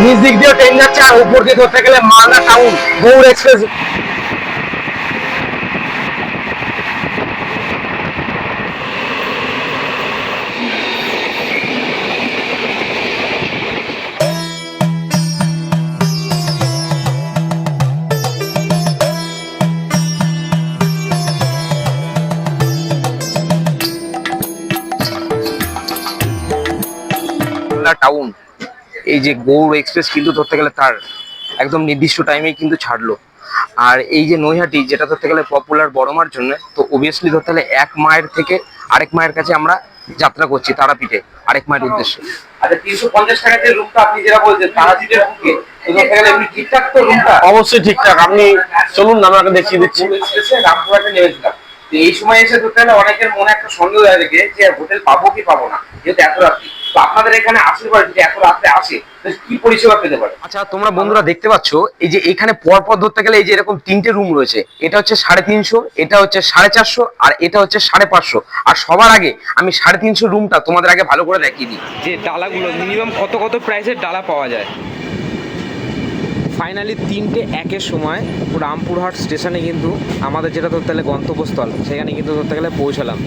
নিচ দিক দিয়ে ট্রেন যাচ্ছে, আর উপর দিয়ে ধরতে গেলে Malda town Gour express. Malda town এই যে গৌড় এক্সপ্রেস কিন্তু ধরতে গেলে তার একদম নির্দিষ্ট টাইমেই কিন্তু ছাড়লো। আর এই যে নৈহাটি যেটা ধরতে গেলে পপুলার বড় মার জন্য, তো অবভিয়াসলি ধরতে গেলে এক মায়ের থেকে আরেক মায়ের কাছে আমরা যাত্রা করছি তারাপীঠে আরেক মায়ের উদ্দেশ্যে। আচ্ছা, 350 টাকা যে রুমটা আপনি যেটা বলছেন তারাপীঠের বুকে, তো ধরতে গেলে এমনি ঠিকঠাক তো রুমটা? অবশ্যই ঠিকঠাক। আপনি চলুন, আপনাকে দেখিয়ে দিচ্ছি। রামপুরহাটে নেমেছিলাম, তো এই সময় এসে ধরতে গেলে অনেকের মনে একটা সন্দেহ হয়ে গেছে যে হোটেল পাবো কি পাবো না, যেহেতু এত রাত্রি। তো আপনাদের এখানে আশীর্বাদ যদি এত রাত্রে আসে কি পরিষেবা পেতে পারে? আচ্ছা, তোমরা বন্ধুরা দেখতে পাচ্ছ এই যে এখানে পরপর ধরতে গেলে এই যে এরকম তিনটে রুম রয়েছে। এটা হচ্ছে 350, এটা হচ্ছে 450, আর এটা হচ্ছে 550। আর সবার আগে আমি 350 রুমটা তোমাদের আগে ভালো করে দেখিয়ে দিই যে ডালাগুলো মিনিমাম কত কত প্রাইসের ডালা পাওয়া যায়। ফাইনালি 3টে 1-এর সময় রামপুরহাট স্টেশনে কিন্তু আমাদের যেটা ধরতে গেলে গন্তব্যস্থল, সেখানে কিন্তু ধরতে গেলে পৌঁছালাম।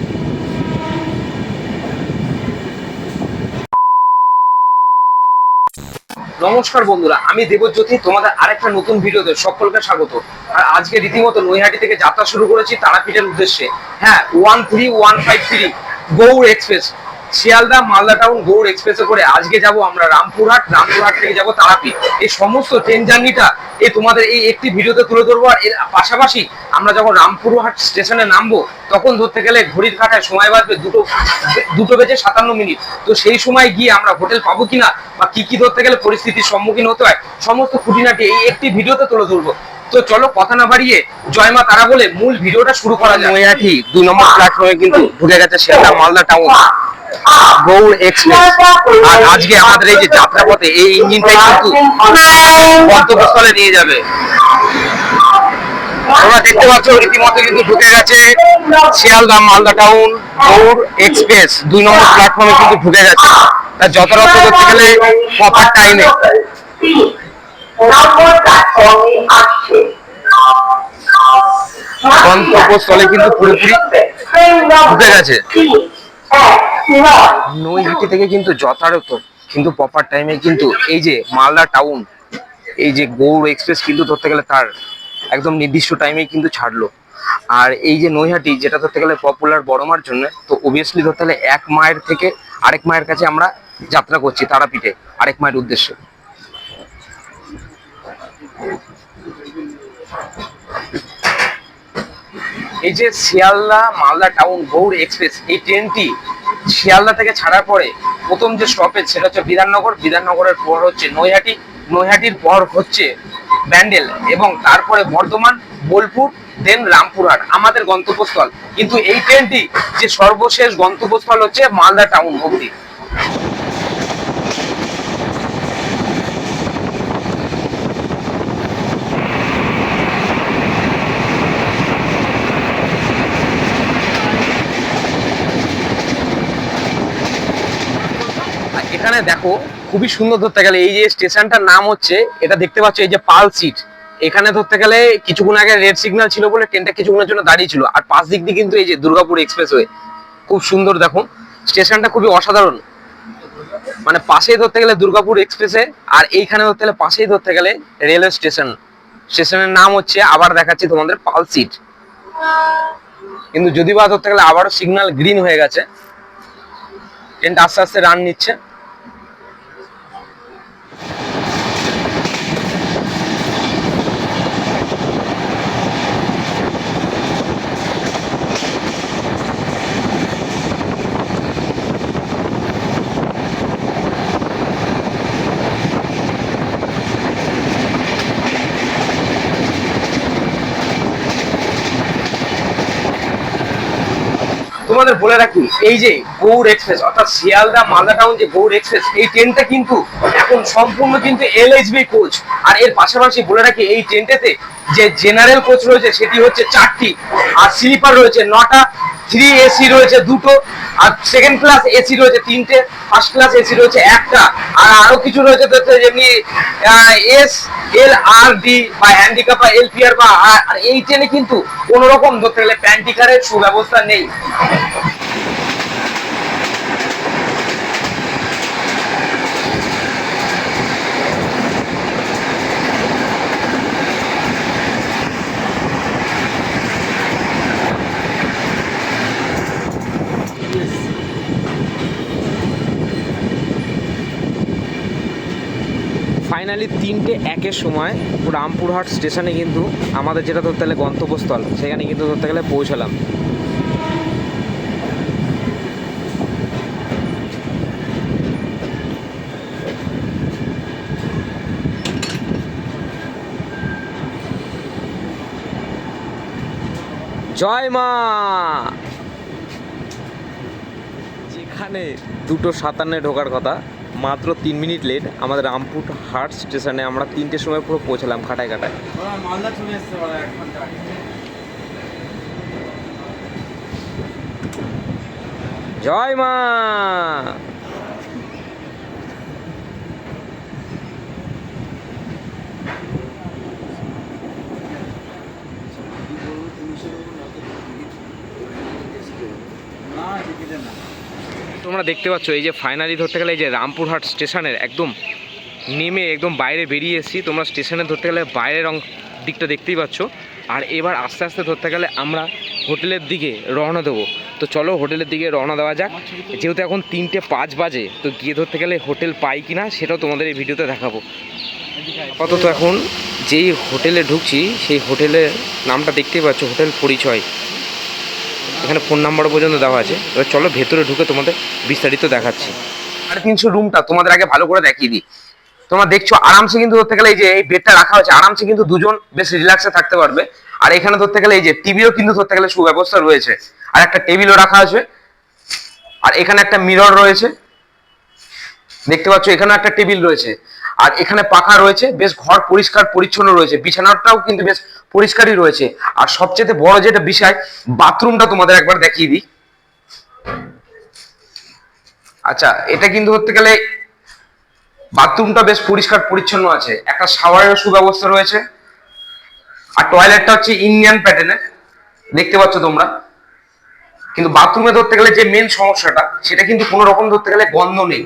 নমস্কার বন্ধুরা, আমি দেবজ্যোতি, তোমাদের আরেকটা নতুন ভিডিওতে সকলকে স্বাগত। আর আজকে রীতিমতো নৈহাটি থেকে যাত্রা শুরু করেছি তারাপীঠের উদ্দেশ্যে। হ্যাঁ, 13153 গৌড় এক্সপ্রেস, শিয়ালদা মালদা টাউন গৌড় এক্সপ্রেসে করে আজকে যাব আমরা রামপুরহাট। রামপুরহাট থেকে যাব তারাপীঠ। এই সমস্ত ট্রেন জার্নিটা তোমাদের এই একটি ভিডিওতে তুলে ধরবো। আর এর পাশাপাশি আমরা যখন রামপুরহাট স্টেশনে নামবো তখন ধরতে গেলে ঘড়ির কাঁটায় সময় বাজবে 2:57। তো সেই সময় গিয়ে আমরা হোটেল পাবো কিনা বা কি কি ধরতে গেলে পরিস্থিতির সম্মুখীন হতে হয়, সমস্ত খুঁটিনাটি এই একটি ভিডিওতে তুলে ধরবো। তো চলো কথা না বাড়িয়ে জয় মা তারা বলে মূল ভিডিওটা শুরু করা যায়। নৈহাটি 2 নম্বর প্ল্যাটফর্মে কিন্তু ঢুকে গেছে শিয়ালদা মালদা টাউন গৌড় এক্সপ্রেস। আর আজকে আমাদের এই যে যাত্রাপথে এই ইঞ্জিনটাই কিন্তু গন্তব্যস্থলে নিয়ে যাবে। তোমরা দেখতে পাচ্ছ রীতিমতো কিন্তু ঢুকে গেছে শিয়ালদা মালদা টাউন গৌড় এক্সপ্রেস 2 নম্বর প্ল্যাটফর্মে কিন্তু ঢুকে গেছে। তা যথাযথ করতে গেলে প্রপার টাইমে গন্তব্যস্থলে কিন্তু পুরোপুরি ঢুকে গেছে। নৈহাটি থেকে কিন্তু যথাযথ কিন্তু প্রপার টাইমে কিন্তু এই যে মালদা টাউন এই যে গৌড় এক্সপ্রেস কিন্তু ধরতে গেলে তার একদম নির্দিষ্ট টাইমেই কিন্তু ছাড়লো। আর এই যে নৈহাটি যেটা ধরতে গেলে পপুলার বড় মার জন্য, তো অবভিয়াসলি ধরতে গেলে এক মায়ের থেকে আরেক মায়ের কাছে আমরা যাত্রা করছি তারাপীঠে আরেক মায়ের উদ্দেশ্যে। এই যে শিয়ালদা মালদা টাউন গৌড় এক্সপ্রেস, এই ট্রেনটি শিয়ালদা থেকে ছাড়ার পরে প্রথম যে স্টপেজ সেটা হচ্ছে বিধাননগর। বিধাননগরের পর হচ্ছে নৈহাটি, নৈহাটির পর হচ্ছে ব্যান্ডেল, এবং তারপরে বর্ধমান, বোলপুর, দেন রামপুরহাট আমাদের গন্তব্যস্থল। কিন্তু এই ট্রেনটি যে সর্বশেষ গন্তব্যস্থল হচ্ছে মালদা টাউন অবধি। এখানে দেখো খুবই সুন্দর ধরতে গেলে এই যে স্টেশনটার নাম হচ্ছে, এটা দেখতে পাচ্ছ এই যে পাল সিট। এখানে ধরতে গেলে কিছুক্ষণ আগে রেড সিগন্যাল ছিল বলে ট্রেনটা কিছুক্ষণের জন্য দাঁড়িয়ে ছিল। আর পাশ দিক দিয়ে কিন্তু এই যে দুর্গাপুর এক্সপ্রেসওয়ে খুব সুন্দর। দেখো স্টেশনটা খুবই অসাধারণ, মানে পাশেই ধরতে গেলে দুর্গাপুর এক্সপ্রেসে, আর এইখানে ধরতে গেলে পাশেই ধরতে গেলে রেলওয়ে স্টেশন। স্টেশনের নাম হচ্ছে, আবার দেখাচ্ছি তোমাদের, পাল সিট। কিন্তু যদি বা ধরতে গেলে আবারও সিগন্যাল গ্রিন হয়ে গেছে, ট্রেনটা আস্তে আস্তে রান নিচ্ছে। তো তোমাদের বলে রাখি, এই যে গৌড় এক্সপ্রেস অর্থাৎ শিয়ালদা মালদা টাউন যে গৌড় এক্সপ্রেস, এই ট্রেনটা কিন্তু এখন সম্পূর্ণ কিন্তু এলএইচবি কোচ। আর এর পাশাপাশি বলে রাখি, এই ট্রেনটাতে যে জেনারেল কোচ রয়েছে সেটি হচ্ছে 4টি, আর স্লিপার রয়েছে 9টা, 3 এসি রয়েছে 2টো, আর সেকেন্ড ক্লাস এসি রয়েছে 3টে, ফার্স্ট ক্লাস এসি রয়েছে 1টা, আর আরো কিছু রয়েছে যেমনি এস এল আর ডি বা হ্যান্ডিক্যাপ বা এলপিআর বা। আর এই ট্রেনে কিন্তু কোনো রকম ধরতে গেলে প্যান্টিকারের সুব্যবস্থা নেই। ফাইনালি 3:01 সময় রামপুরহাট স্টেশনে কিন্তু আমাদের যেটা ধরতে গেলে গন্তব্যস্থল, সেখানে কিন্তু ধরতে গেলে পৌঁছালাম। জয় মা। যেখানে 2:57 ঢোকার কথা, মাত্র 3 মিনিট লেট। আমাদের রামপুরহাট স্টেশনে আমরা 3টের সময় পুরো পৌঁছালাম কাটায় কাটায়। জয় মা। তোমরা দেখতে পাচ্ছ এই যে ফাইনালি ধরতে গেলে এই যে রামপুরহাট স্টেশনের একদম নেমে একদম বাইরে বেরিয়ে এসেছি। তোমরা স্টেশনে ধরতে গেলে বাইরের দিকটা দেখতেই পাচ্ছ। আর এবার আস্তে আস্তে ধরতে গেলে আমরা হোটেলের দিকে রওনা দেবো। তো চলো হোটেলের দিকে রওনা দেওয়া যাক। যেহেতু এখন 3:05 বাজে, তো গিয়ে ধরতে গেলে হোটেল পাই কিনা সেটাও তোমাদের এই ভিডিওতে দেখাবো। আপাতত এখন যেই হোটেলে ঢুকছি সেই হোটেলের নামটা দেখতেই পাচ্ছ, হোটেল পরিচয়। এখানে ফোন নাম্বার পর্যন্ত দেওয়া আছে। এবার চলো ভেতরে ঢুকে তোমাদের বিস্তারিত দেখাচ্ছি। 350 রুমটা তোমাদের আগে ভালো করে দেখিয়ে দিই। তোমরা দেখছো আরামসে কিন্তু ধরতে গেলে এই যে এই বেডটা রাখা হয়েছে, আরামসে কিন্তু দুজন বেশ রিল্যাক্সে থাকতে পারবে। আর এখানে ধরতে গেলে এই যে টিভিও কিন্তু ধরতে গেলে সুব্যবস্থা রয়েছে, আর একটা টেবিলও রাখা আছে। আর এখানে একটা মিরর রয়েছে, দেখতে পাচ্ছ এখানে একটা টেবিল রয়েছে। আর এখানে পাখা রয়েছে, বেশ ঘর পরিষ্কার পরিচ্ছন্ন রয়েছে, বিছানাটাও কিন্তু বেশ পরিষ্কারই রয়েছে। আর সবচেয়ে বড় যেটা বিষয়, বাথরুমটা তোমাদের একবার দেখিয়ে দিই। আচ্ছা, এটা কিন্তু ধরতে গেলে বাথরুমটা বেশ পরিষ্কার পরিচ্ছন্ন আছে, একটা শাওয়ারের সুব্যবস্থা রয়েছে। আর টয়লেটটা হচ্ছে ইন্ডিয়ান প্যাটার্নের, দেখতে পাচ্ছ তোমরা। কিন্তু বাথরুমে ধরতে গেলে যে মেন সমস্যাটা, সেটা কিন্তু কোনো রকম ধরতে গেলে গন্ধ নেই।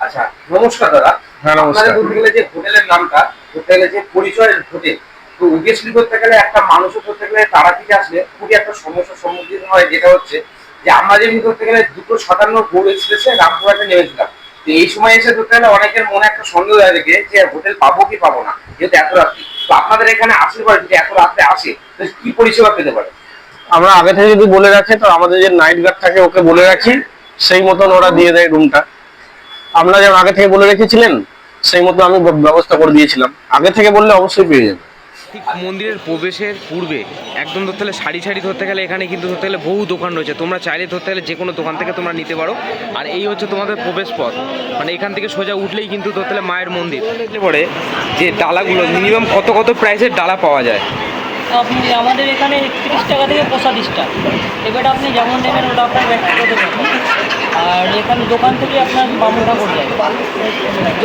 আচ্ছা, নমস্কার দাদা। হ্যাঁ নমস্কার। আপনাদের ধরতে গেলে যে হোটেলের নামটা, ধরতে গেলে যে পরিচয় হোটেল, তো অবভিয়াসলি ধরতে গেলে একটা মানুষের ধরতে গেলে তারাপীঠে আসলে খুবই একটা সমস্যার সম্মুখীন হয়, যেটা হচ্ছে যে আমরা যেমনি ধরতে গেলে 2:57 গৌড় এক্সপ্রেসে রামপুরহাটে নেমেছিলাম। তো এই সময় এসে ধরতে গেলে অনেকের মনে একটা সন্দেহ হয়ে থাকে যে হোটেল পাবো কি পাবো না, যেহেতু এত রাত্রি। তো আপনাদের এখানে আসলে পরে যদি এত রাত্রে আসে, তো কি পরিষেবা পেতে পারে? আমরা আগে থেকে যদি বলে রাখি, তো আমাদের যে নাইট গার্ড থাকে ওকে বলে রাখি, সেই মতন ওরা দিয়ে দেয় রুমটা। আমরা যেমন আগে থেকে বলে রেখেছিলেন, সেই মতো আমি ব্যবস্থা করে দিয়েছিলাম। আগে থেকে বললে অবশ্যই পেয়ে যাবে। ঠিক মন্দিরের প্রবেশের পূর্বে একদম ধরতে গেলে সারি সারি ধরতে গেলে এখানে কিন্তু ধরতে গেলে বহু দোকান রয়েছে। তোমরা চাইলে ধরতে গেলে যে কোনো দোকান থেকে তোমরা নিতে পারো। আর এই হচ্ছে তোমাদের প্রবেশ পথ, মানে এখান থেকে সোজা উঠলেই কিন্তু ধরতে গেলে মায়ের মন্দির। পরে যে ডালাগুলো মিনিমাম কত কত প্রাইসের ডালা পাওয়া যায়? আপনি আমাদের এখানে 31 টাকা থেকে 35 টাকা। এবার আপনি যেমন নেবেন ওটা আপনার ব্যক্তিগত ব্যাপার। আর এখানে দোকান থেকে আপনার বামুন ঠাকুর যায়,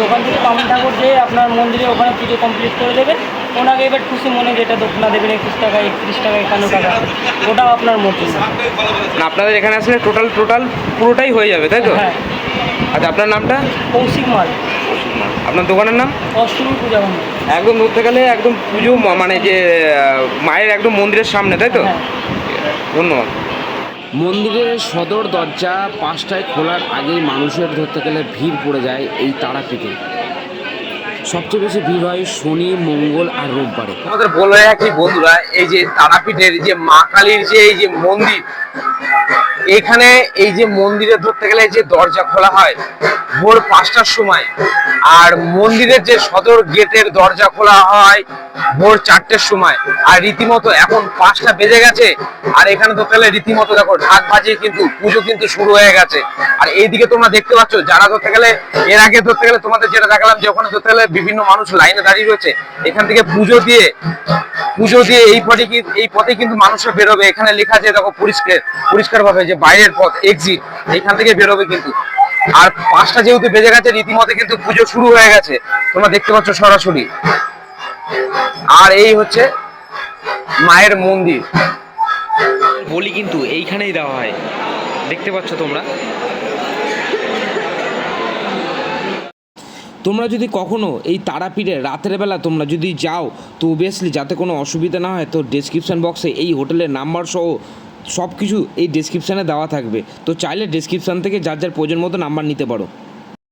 দোকান থেকে বামুন ঠাকুর যেয়ে আপনার মন্দিরে ওখানে পুজো কমপ্লিট করে দেবেন। ওনাকে এবার খুশি মনে যেটা দক্ষিণা দেবেন, 21 টাকা 31 টাকা 51 টাকা, ওটাও আপনার মর্জি। না, আপনাদের এখানে আসলে টোটাল পুরোটাই হয়ে যাবে, তাই তো? হ্যাঁ। আচ্ছা, আপনার নামটা? কৌশিক মাল। আপনার দোকানের নাম? অষ্টমী পূজা মন্দির। একদম ধরতে গেলে একদম পুজো মানে যে মায়ের একদম মন্দিরের সামনে, তাই তো? হ্যাঁ। ধন্যবাদ। মন্দিরের সদর দরজা 5টায় খোলার আগেই মানুষের ধরতে গেলে ভিড় পড়ে যায় এই তারাপীঠে। সবচেয়ে বেশি ভিড় হয় শনি, মঙ্গল আর রোববারে। আমাদের বলে রাখি বন্ধুরা, এই যে তারাপীঠের যে মা কালীর যে এই যে মন্দির, এখানে এই যে মন্দিরে ধরতে গেলে যে দরজা খোলা হয়, ভোর 5টার সময়। আর মন্দিরের যে সদর গেটের দরজা খোলা হয় ভোর 4টের সময়। আর রীতিমতো এখন 5টা বেজে গেছে, আর এখানে ধরতে গেলে রীতিমতো দেখো ঢাক বাজিয়ে কিন্তু পুজো কিন্তু শুরু হয়ে গেছে। আর এইদিকে তোমরা দেখতে পাচ্ছ যারা ধরতে গেলে এর আগে ধরতে গেলে তোমাদের যেটা দেখালাম যে ওখানে ধরতে গেলে বিভিন্ন মানুষ লাইনে দাঁড়িয়ে রয়েছে, এখান থেকে পুজো দিয়ে এই পথে কিন্তু মানুষরা বেরোবে। এখানে লেখা আছে দেখো পরিষ্কার ভাবে যে বাইরের পথ এক্সিট, এখান থেকে বেরোবে কিন্তু। আর 5টা যেহেতু বেজে গেছে রীতিমতো কিন্তু পুজো শুরু হয়ে গেছে, তোমরা দেখতে পাচ্ছ সরাসরি। আর এই হচ্ছে মায়ের মন্দির। বলি কিন্তু এইখানেই দেওয়া হয়, দেখতে পাচ্ছ তোমরা। তোমরা যদি কখনো এই তারাপীঠে রাতের বেলা তোমরা যদি যাও তো অবভিয়াসলি যাতে কোনো অসুবিধা না হয় তো ডেসক্রিপশান বক্সে এই হোটেলের নাম্বার সহ সব কিছু এই ডেসক্রিপশানে দেওয়া থাকবে, তো চাইলে ডেসক্রিপশান থেকে যার যার প্রয়োজন মতো নাম্বার নিতে পারো।